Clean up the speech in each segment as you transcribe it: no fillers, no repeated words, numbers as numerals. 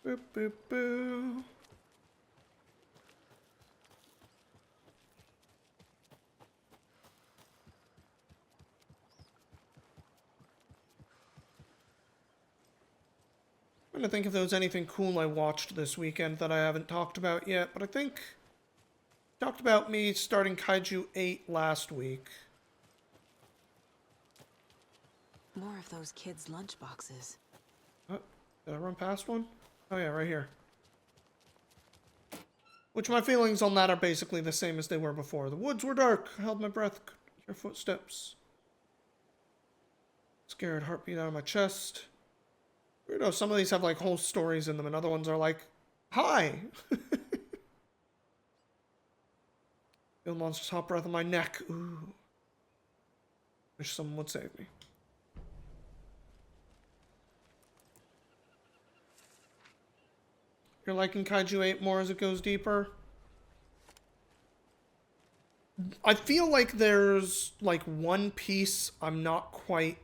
Boop, boop, boo. I'm trying to think if there was anything cool I watched this weekend that I haven't talked about yet, but I think I talked about me starting Kaiju 8 last week. More of those kids' lunchboxes. Oh, did I run past one? Oh yeah, right here. Which my feelings on that are basically the same as they were before. The woods were dark. I held my breath. Could hear footsteps. Scared heartbeat out of my chest. You know, some of these have like whole stories in them, and other ones are like, "Hi." Feel the monster's hot breath on my neck. Ooh. Wish someone would save me. You're liking Kaiju 8 more as it goes deeper? I feel like there's like one piece I'm not quite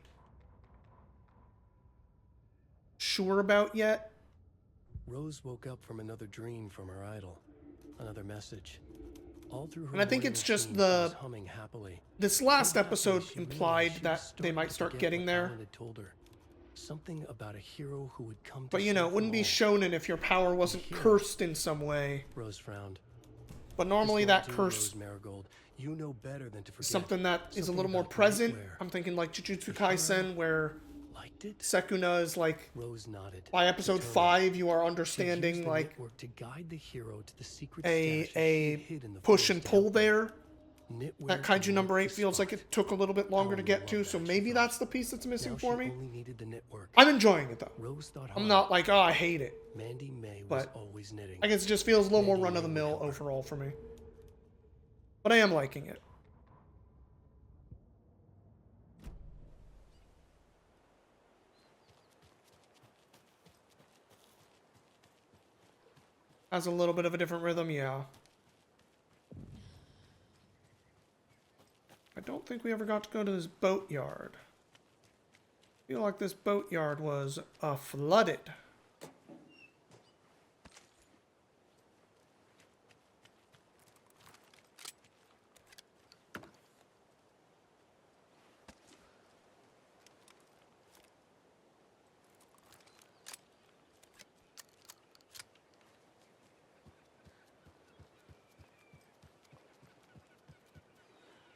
sure about yet. Rose woke up from another dream from her idol. Another message. All through her And I think morning it's just machine, the... she was humming happily. This last So happily, episode she implied realized she was that they starting might to start forget getting what there. Alan had told her. Something about a hero who would come to But you know, it save wouldn't them be all. shonen if your power wasn't Hero. cursed in some way. Rose frowned. But normally that Listen to curse Rose Marigold. You know better than to forget. something that is a Something little more about present. nightwear. I'm thinking like Jujutsu The Kaisen, hero where Liked it? Sekuna is like, Rose nodded. by episode determined. 5, you are She'd understanding used the like network to guide the hero to the secret a stashes she'd hid in the push and forest pull out there. Knitwear That could Kaiju mark number the 8 feels like spot. it took a little bit longer to Alan get loved to, that, so she maybe thought. that's the piece that's missing Now for she me. only needed the network. I'm enjoying it though. Rose thought I'm hard. not like, oh, I hate it. Mandy May was But always knitting. I guess it just feels a little more Mandy run-of-the-mill May would help her. overall for me. But I am liking it. Has a little bit of a different rhythm, yeah. I don't think we ever got to go to this boatyard. I feel like this boatyard was flooded.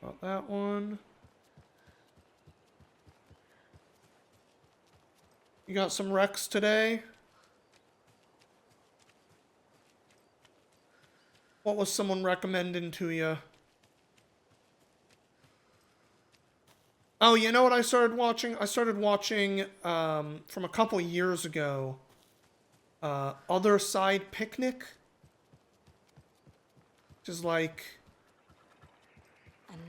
Got that one. You got some wrecks today? What was someone recommending to you? Oh, you know what I started watching? I started watching, from a couple years ago, Other Side Picnic. Which is like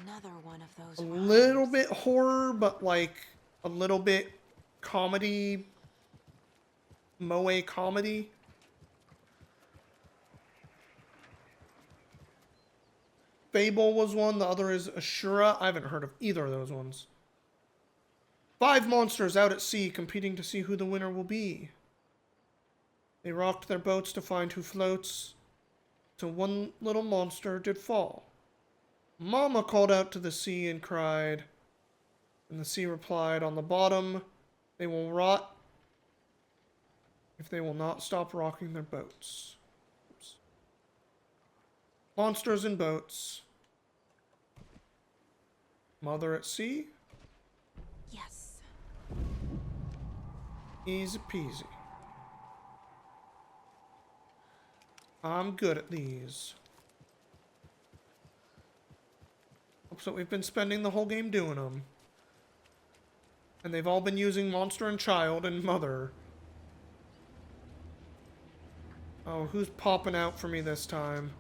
Another one of a those. little rhymes. bit horror, but like a little bit comedy, moe comedy. Fable was one, the other is Ashura. I haven't heard of either of those ones. 5 monsters out at sea competing to see who the winner will be. They rocked their boats to find who floats, till one little monster did fall. Mama called out to the sea and cried, and the sea replied, on the bottom they will rot if they will not stop rocking their boats. Oops. Monsters in boats. Mother at sea. Yes. Easy peasy. I'm good at these. Hopes that we've been spending the whole game doing them. And they've all been using Monster and Child and Mother. Oh, who's popping out for me this time?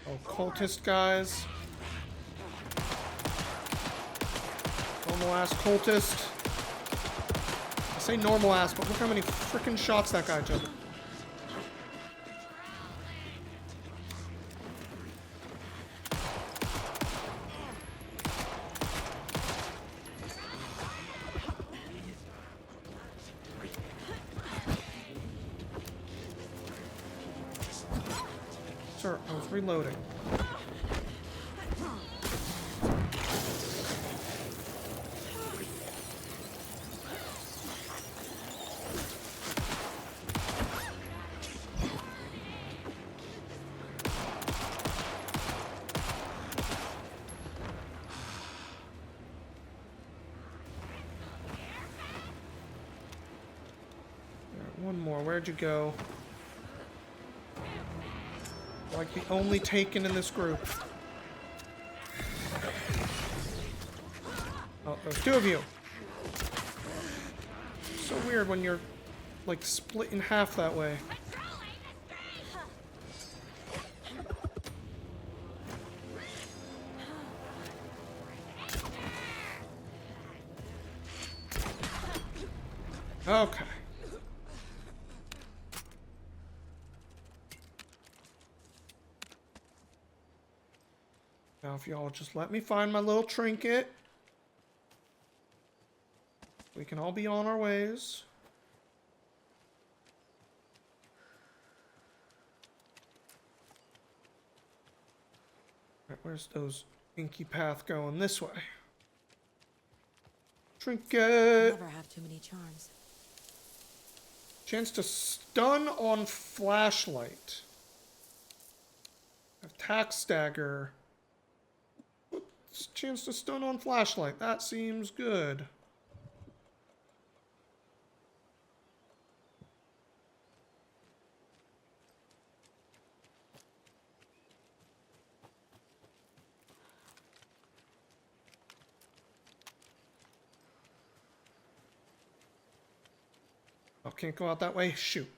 Oh, cultist guys. Normal ass cultist. I say normal ass, but look how many freaking shots that guy took. Sir, I was reloading. One more. Where'd you go? Like the only Taken in this group. Oh, there's two of you. So weird when you're like split in half that way. Okay. Now if y'all just let me find my little trinket, we can all be on our ways. Alright, where's those inky path going? This way. Trinket! Never have too many charms. Chance to stun on flashlight. Attack stagger. Chance to stun on flashlight. That seems good. Oh, can't go out that way? Shoot.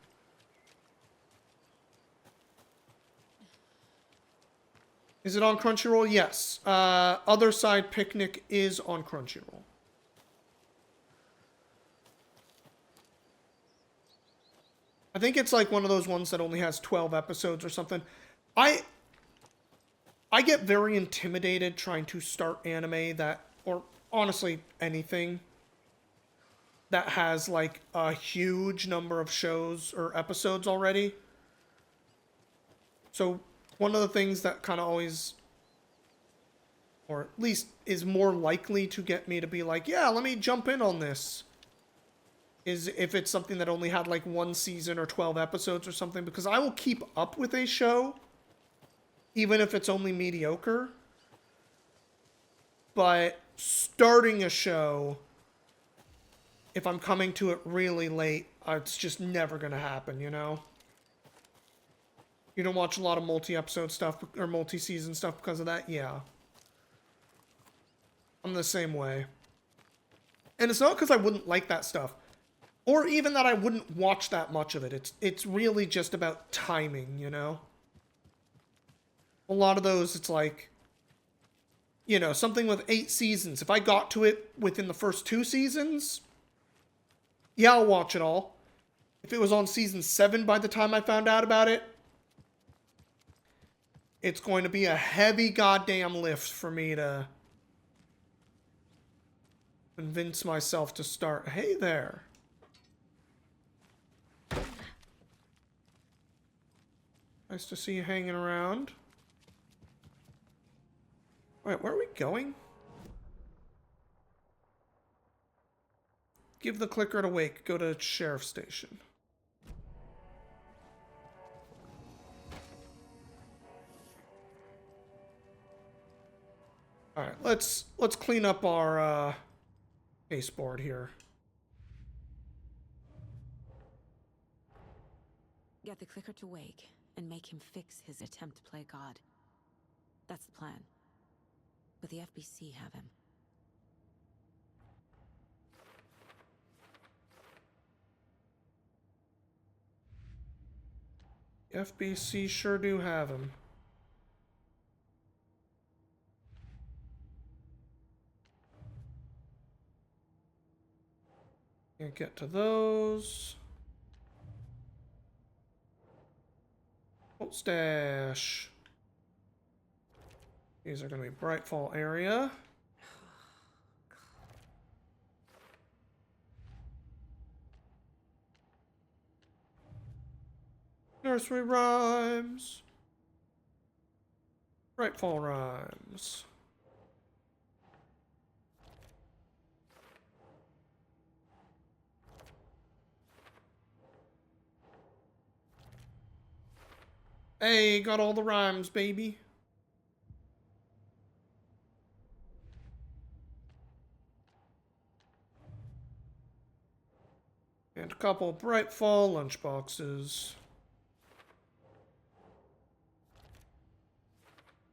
Is it on Crunchyroll? Yes. Other Side Picnic is on Crunchyroll. I think it's like one of those ones that only has 12 episodes or something. I get very intimidated trying to start anime that, or honestly anything that has like a huge number of shows or episodes already. So one of the things that kind of always, or at least is more likely to get me to be like, yeah, let me jump in on this, is if it's something that only had like one season or 12 episodes or something, because I will keep up with a show, even if it's only mediocre. But starting a show, if I'm coming to it really late, it's just never going to happen, you know? You don't watch a lot of multi-episode stuff or multi-season stuff because of that? Yeah. I'm the same way. And it's not because I wouldn't like that stuff, or even that I wouldn't watch that much of it. It's really just about timing, you know? A lot of those, it's like, you know, something with 8 seasons. If I got to it within the first 2 seasons, yeah, I'll watch it all. If it was on season 7 by the time I found out about it, it's going to be a heavy goddamn lift for me to convince myself to start. Hey there. Nice to see you hanging around. Alright, where are we going? Give the clicker to Wake. Go to Sheriff's Station. Alright, let's clean up our baseboard here. Get the clicker to Wake and make him fix his attempt to play God. That's the plan. But the FBC have him. FBC sure do have him. Can't get to those. Vault stash. These are going to be Brightfall area. Nursery rhymes. Brightfall Rhymes. Hey, got all the rhymes, baby. And a couple Brightfall lunchboxes.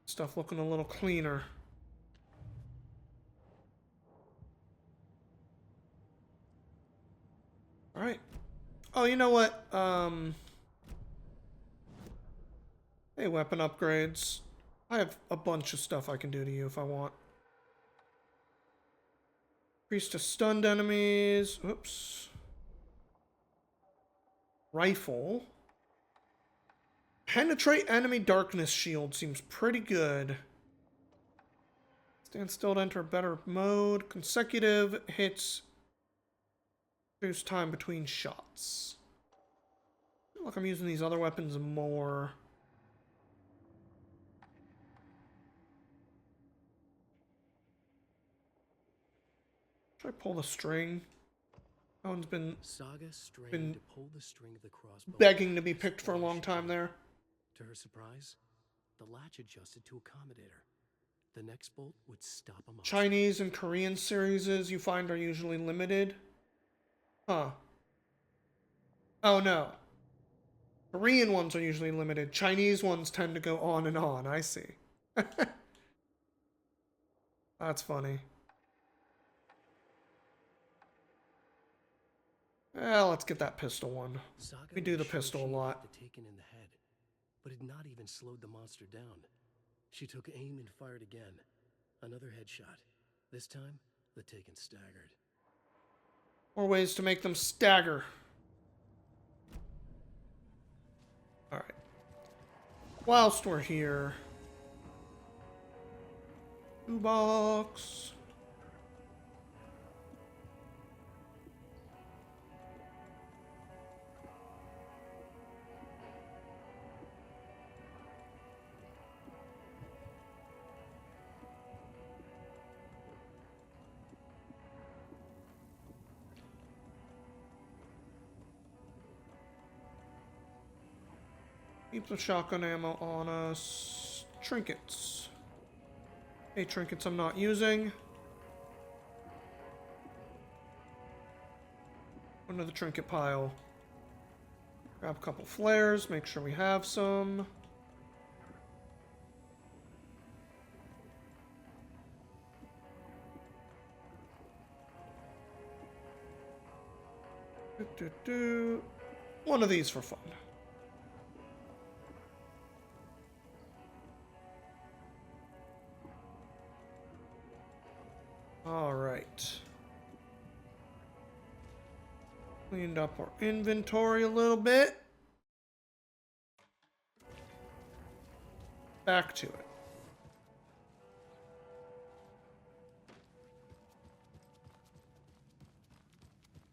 Stuff looking a little cleaner. Alright. Oh, you know what? Hey, weapon upgrades. I have a bunch of stuff I can do to you if I want. Increase to stunned enemies. Oops. Rifle. Penetrate enemy darkness shield seems pretty good. Stand still to enter a better mode. Consecutive hits. Reduce time between shots. I feel like I'm using these other weapons more. Should I pull the string? That one's been Saga strained to pull the string of the crossbow begging to be picked for a long time there. To her surprise, the latch adjusted to accommodate her. The next bolt would stop a monster. Chinese and Korean series you find are usually limited. Huh. Oh no. Korean ones are usually limited. Chinese ones tend to go on and on. I see. That's funny. Well, let's get that pistol one. We do the pistol a lot. Taken in the head, but had not even slowed the monster down. She took aim and fired again. Another headshot. This time, the Taken staggered. More ways to make them stagger. Alright. Whilst we're here. Shoebox. Keep the shotgun ammo on us. Trinkets. Hey, trinkets I'm not using. Under the trinket pile. Grab a couple flares, make sure we have some. One of these for fun. All right. Cleaned up our inventory a little bit. Back to it.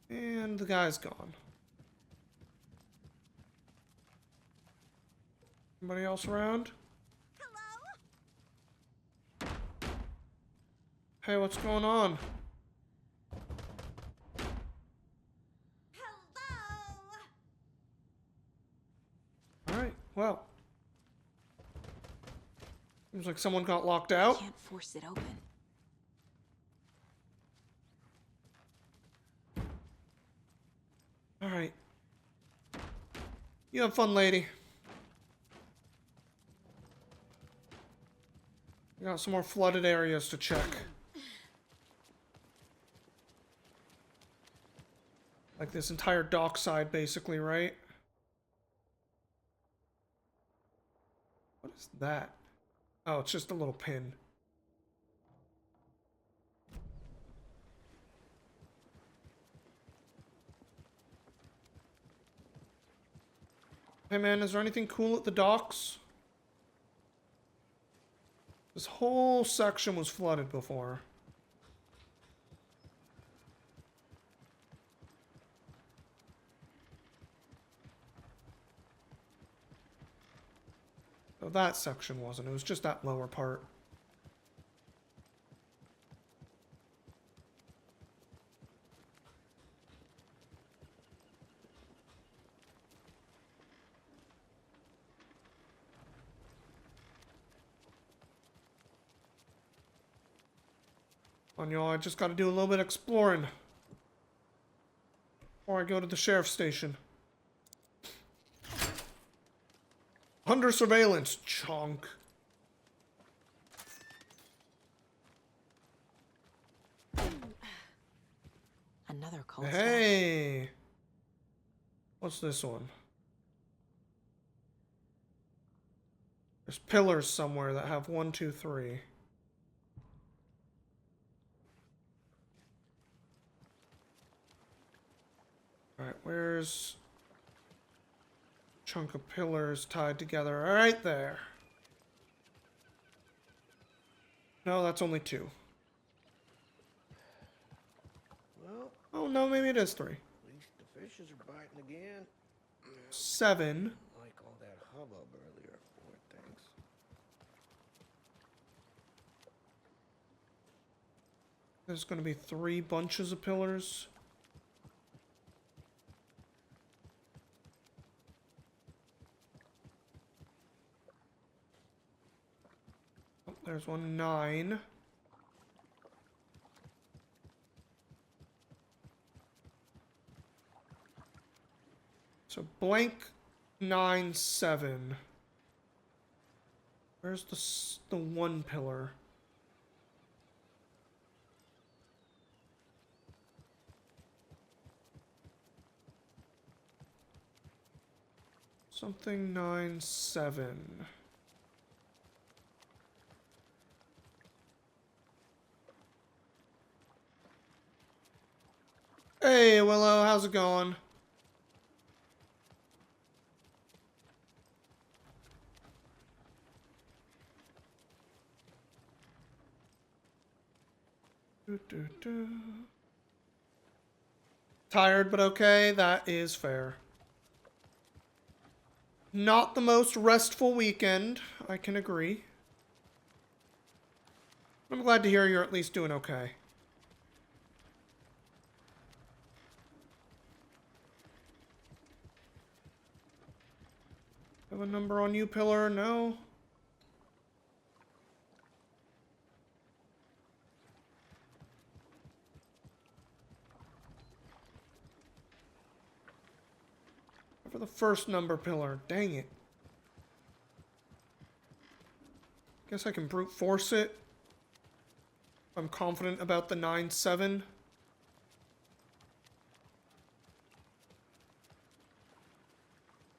And the guy's gone. Anybody else around? Hey, what's going on? Hello. Alright, well. Seems like someone got locked out. Can't force it open. Alright. You have fun, lady. We got some more flooded areas to check. Like this entire dockside, basically, right? What is that? Oh, it's just a little pin. Hey man, is there anything cool at the docks? This whole section was flooded before. So that section wasn't. It was just that lower part. On y'all, I just got to do a little bit of exploring before I go to the sheriff's station. Under surveillance, chunk. Another cold stash. Hey! What's this one? There's pillars somewhere that have 1, 2, 3. Alright, where's... chunk of pillars tied together? Right there. No, that's only 2. Well, Oh, no, maybe it is 3. at least the fishes are biting again. 7. Like all that hubbub earlier, poor things. There's gonna be 3 bunches of pillars. Oh, there's one 9. So blank 9, 7. Where's the 1 pillar? Something 9, 7. Hey, Willow, how's it going? Tired, but okay. That is fair. Not the most restful weekend. I can agree. I'm glad to hear you're at least doing okay. Have a number on you, Pillar? No. For the first number pillar. Dang it. Guess I can brute force it. I'm confident about the 9, 7.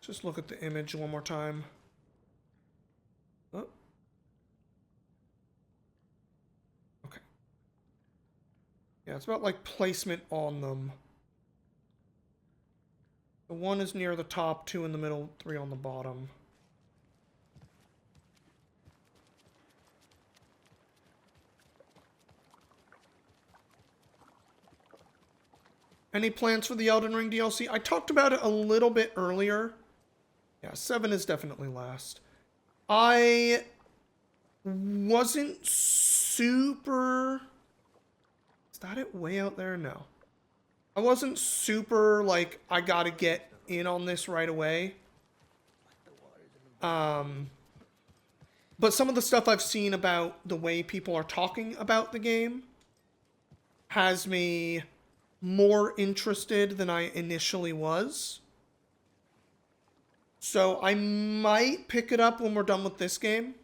Just look at the image one more time. Oh. Okay. Yeah, it's about like placement on them. The 1 is near the top, 2 in the middle, 3 on the bottom. Any plans for the Elden Ring DLC? I talked about it a little bit earlier. Yeah, 7 is definitely last. I wasn't super... Is that it way out there? No. I wasn't super, like, I gotta get in on this right away. But some of the stuff I've seen about the way people are talking about the game has me more interested than I initially was. So I might pick it up when we're done with this game.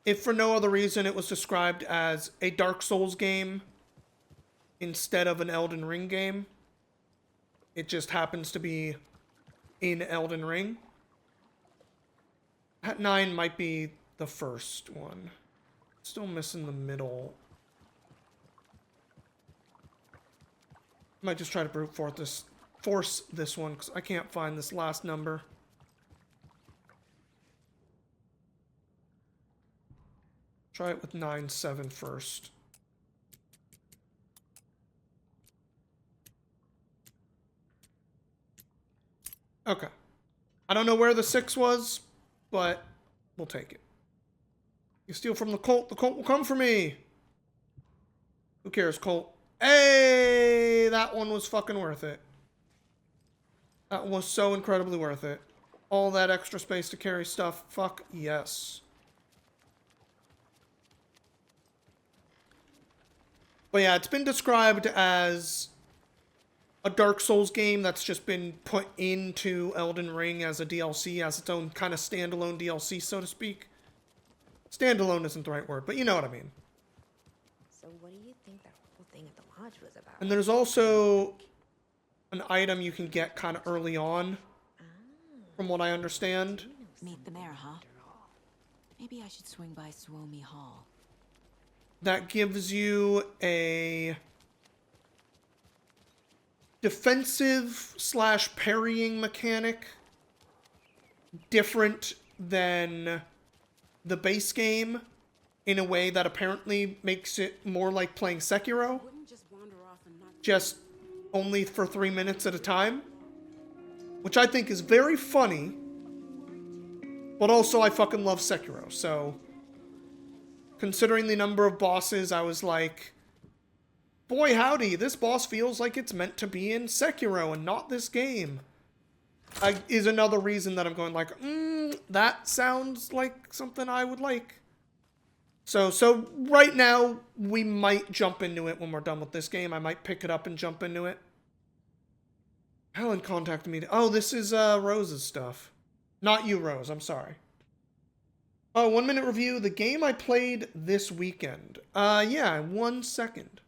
If for no other reason it was described as a Dark Souls game instead of an Elden Ring game. It just happens to be in Elden Ring. That 9 might be the first one. Still missing the middle. Might just try to brute force this one because I can't find this last number. Try it with 9, 7 first. Okay. I don't know where the 6 was, but we'll take it. You steal from the Colt will come for me. Who cares, Colt? Hey, that one was fucking worth it. That was so incredibly worth it. All that extra space to carry stuff. Fuck yes. But yeah, it's been described as a Dark Souls game that's just been put into Elden Ring as a DLC, as its own kind of standalone DLC, so to speak. Standalone isn't the right word, but you know what I mean. So what do you think that whole thing at the lodge was about? And there's also an item you can get kind of early on, from what I understand. Meet the mayor, huh? Maybe I should swing by Suomi Hall. That gives you a defensive / parrying mechanic different than the base game in a way that apparently makes it more like playing Sekiro, just only for 3 minutes at a time, which I think is very funny, but also I fucking love Sekiro, so considering the number of bosses, I was like, boy howdy, this boss feels like it's meant to be in Sekiro and not this game. Is another reason that I'm going like, that sounds like something I would like. So right now, we might jump into it when we're done with this game. I might pick it up and jump into it. Helen contacted me. Oh, this is Rose's stuff. Not you, Rose. I'm sorry. Oh, 1 minute review. The game I played this weekend. Yeah, 1 second.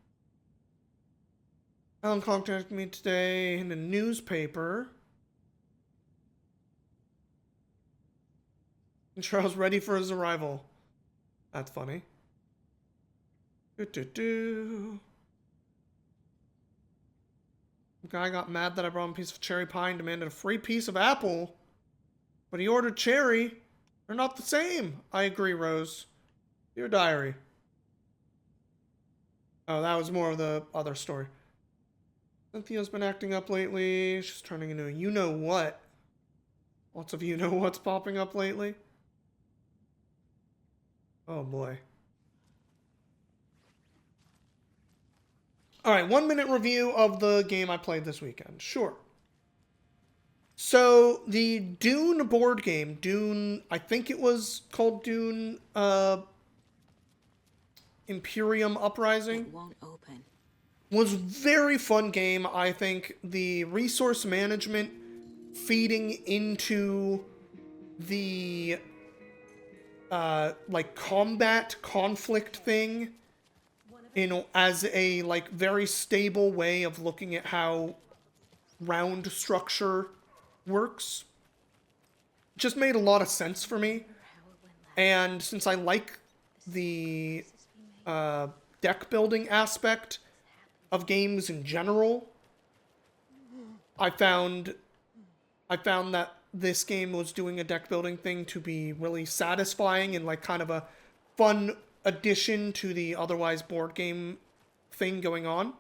Helen contacted me today in the newspaper. And Charles ready for his arrival. That's funny. The guy got mad that I brought him a piece of cherry pie and demanded a free piece of apple. But he ordered cherry. They're not the same. I agree, Rose. Your diary. Oh, that was more of the other story. Cynthia's been acting up lately. She's turning into a you-know-what. Lots of you-know-what's popping up lately. Oh, boy. Alright, 1 minute review of the game I played this weekend. Sure. So, the Dune board game, Dune, I think it was called Dune, Imperium Uprising. It won't open. Was a very fun game. I think the resource management feeding into the like combat conflict thing as a like very stable way of looking at how round structure works just made a lot of sense for me. And since I like the deck building aspect of games in general, I found that this game was doing a deck building thing to be really satisfying and like kind of a fun addition to the otherwise board game thing going on.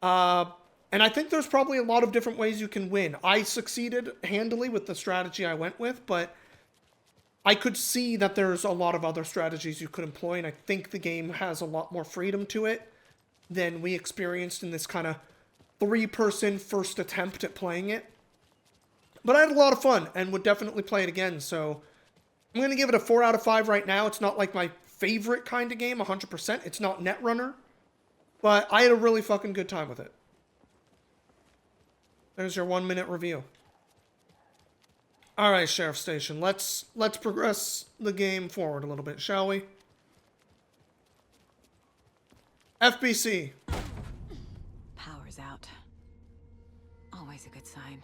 And I think there's probably a lot of different ways you can win. I succeeded handily with the strategy I went with, but I could see that there's a lot of other strategies you could employ, and I think the game has a lot more freedom to it than we experienced in this kind of 3-person first attempt at playing it. But I had a lot of fun and would definitely play it again, so I'm going to give it a 4 out of 5 right now. It's not like my favorite kind of game, 100%. It's not Netrunner, but I had a really fucking good time with it. There's your 1 minute review. Alright, Sheriff Station, let's progress the game forward a little bit, shall we? FBC. Power's out. Always a good sign.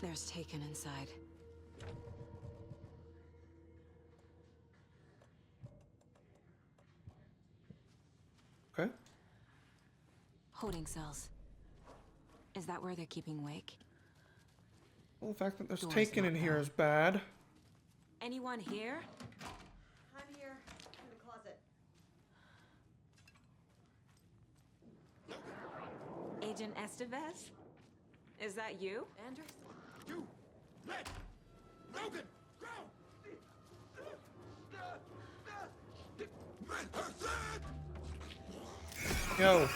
There's Taken inside. Okay. Holding cells. Is that where they're keeping Wake? Well, the fact that there's Door's Taken not in here locked. is bad. Anyone here? I'm here in the closet. Agent Estevez? Is that you? Anderson? You! Let! Logan! Go! Yo.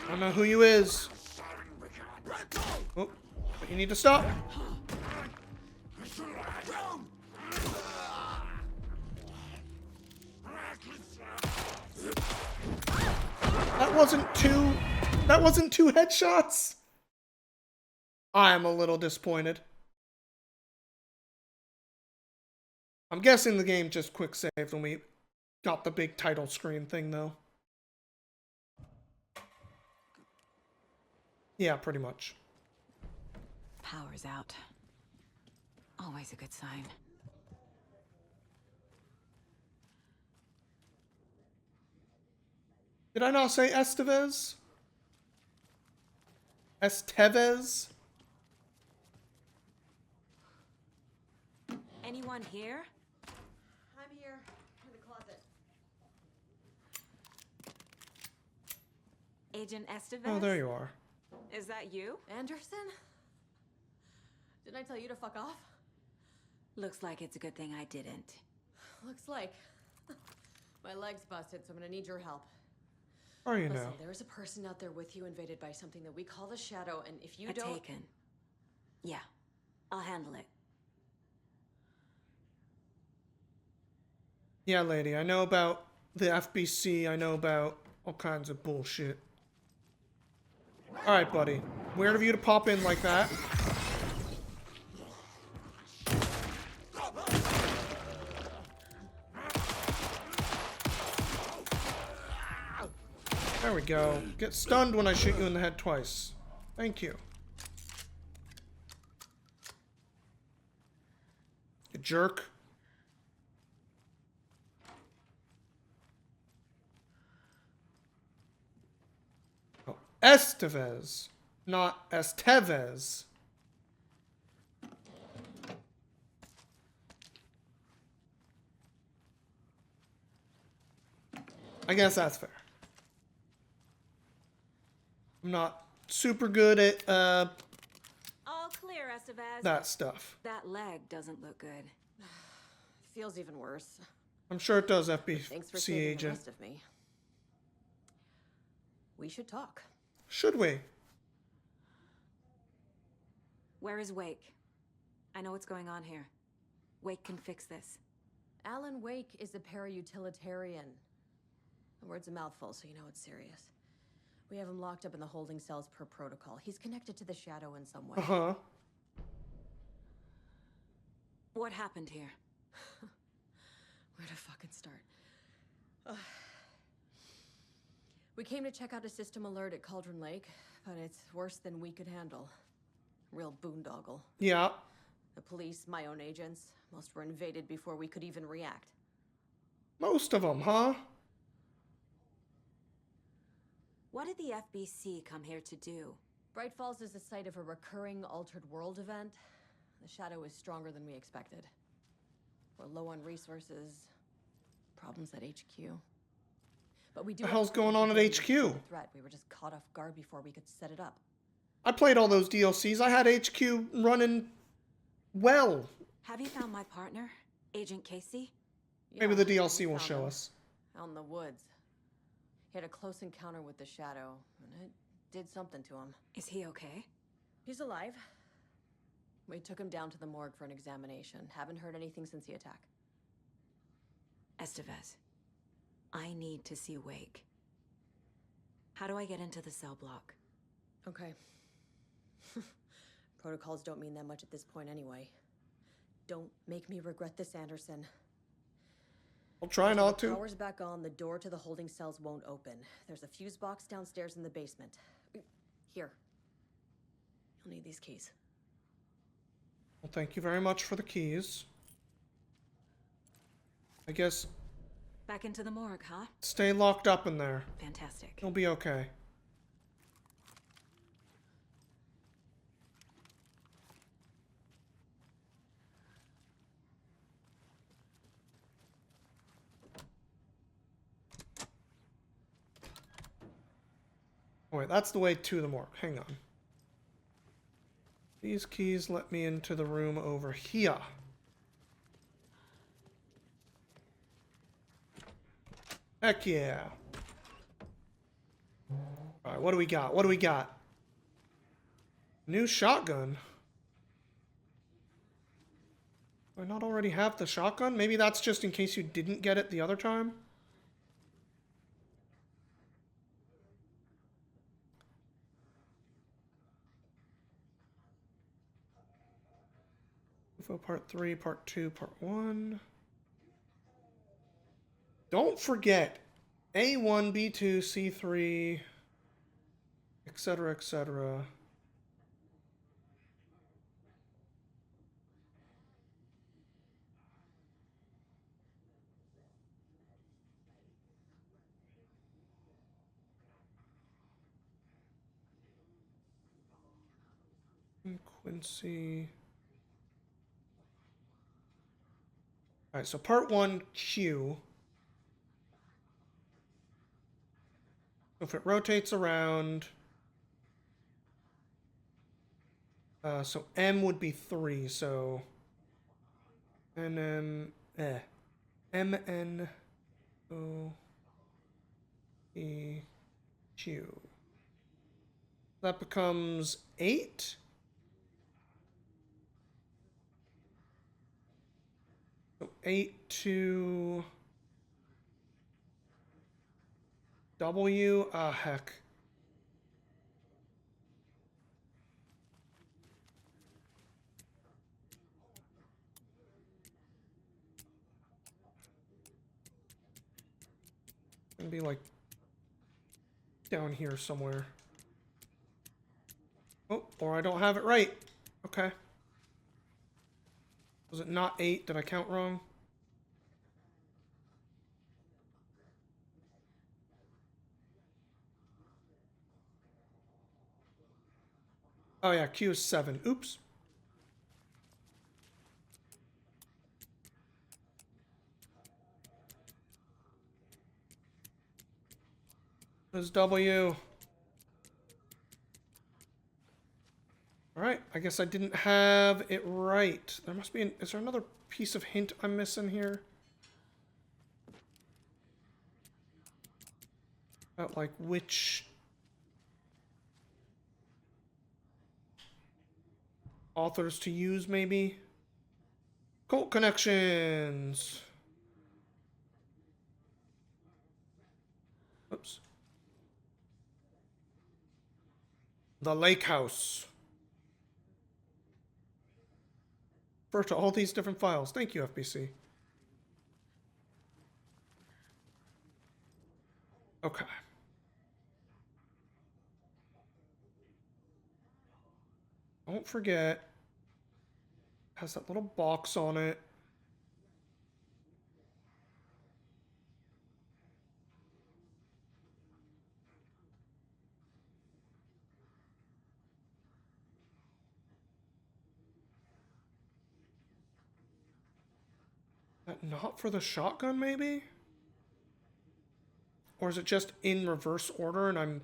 I don't know who you is. Oh, but you need to stop. That wasn't two headshots. I am a little disappointed. I'm guessing the game just quick saved when we got the big title screen thing though. Yeah, pretty much. Power's out. Always a good sign. Did I not say Estevez? Estevez? Anyone here? I'm here in the closet. Agent Estevez? Oh, there you are. Is that you? Anderson? Didn't I tell you to fuck off? Looks like it's a good thing I didn't. Looks like. My leg's busted, so I'm gonna need your help. How are you Listen, now? there is a person out there with you invaded by something that we call the Shadow, and if you A don't... Taken. Yeah, I'll handle it. Yeah, lady, I know about the FBC, I know about all kinds of bullshit. Alright, buddy. Weird of you to pop in like that. There we go. Get stunned when I shoot you in the head twice. Thank you. You jerk. Oh, Estevez, not Estevez. I guess that's fair. I'm not super good at All clear, Estevez. that stuff. That leg doesn't look good. Feels even worse. I'm sure it does, Thanks for FBC saving the agent. rest of me. We should talk. Should we? Where is Wake? I know what's going on here. Wake can fix this. Alan Wake is a para-utilitarian. The word's a mouthful, so you know it's serious. We have him locked up in the holding cells per protocol. He's connected to the Shadow in some way. Uh-huh. What happened here? Where to fucking start? Ugh. We came to check out a system alert at Cauldron Lake, but it's worse than we could handle. Real boondoggle. Yeah. The police, my own agents, most were invaded before we could even react. Most of them, huh? What did the FBC come here to do? Bright Falls is the site of a recurring altered world event. The Shadow is stronger than we expected. We're low on resources, problems at HQ. But we do. The hell's going on at HQ? Threat. We were just caught off guard before we could set it up. I played all those DLCs. I had HQ running well. Have you found my partner, Agent Casey? Maybe Yeah, the DLC we will found show him us. out in the woods. He had a close encounter with the Shadow, and it did something to him. Is he okay? He's alive. We took him down to the morgue for an examination. Haven't heard anything since the attack. Estevez, I need to see Wake. How do I get into the cell block? Okay. Protocols don't mean that much at this point anyway. Don't make me regret this, Anderson. I'll try Until not the to. power's back on, the door to the holding cells won't open. There's a fuse box downstairs in the basement. Here. You'll need these keys. Well, thank you very much for the keys. I guess Back into the morgue, huh? stay locked up in there. Fantastic. You'll be okay. Oh, wait, that's the way to the morgue. Hang on. These keys let me into the room over here. Heck yeah. Alright, what do we got? What do we got? New shotgun. Do I not already have the shotgun? Maybe that's just in case you didn't get it the other time? Info part 3, part 2, part 1. Don't forget A1, B2, C3, etc., etc. Quincy. Alright, so part 1, Q. If it rotates around... so M would be 3, so... M, N, O, E, Q. That becomes 8? So 8 to... W? Ah, heck. Gonna be like down here somewhere. Oh, or I don't have it right. Okay. Was it not 8? Did I count wrong? Oh yeah, Q is 7. Oops. There's W. Alright, I guess I didn't have it right. There must be an... Is there another piece of hint I'm missing here? About, like, which... authors to use, maybe? Cult connections! Oops. The Lake House. Refer to all these different files. Thank you, FBC. Okay. Don't forget. Has that little box on it. That not for the shotgun, maybe? Or is it just in reverse order and I'm...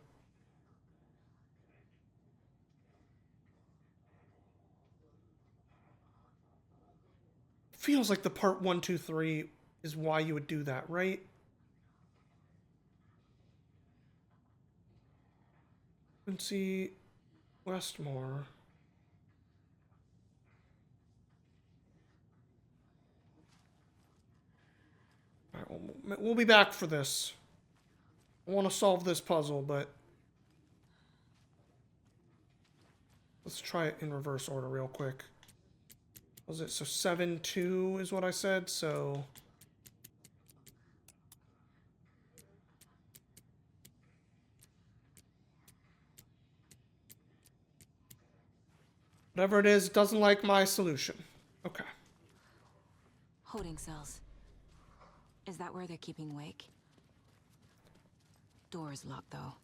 Feels like the part 1, 2, 3 is why you would do that, right? Quincy Westmore. Alright, we'll be back for this. I want to solve this puzzle, but... Let's try it in reverse order real quick. Was it so 7, 2 is what I said, so... Whatever it is, doesn't like my solution. Okay. Holding cells. Is that where they're keeping Wake? Door is locked, though.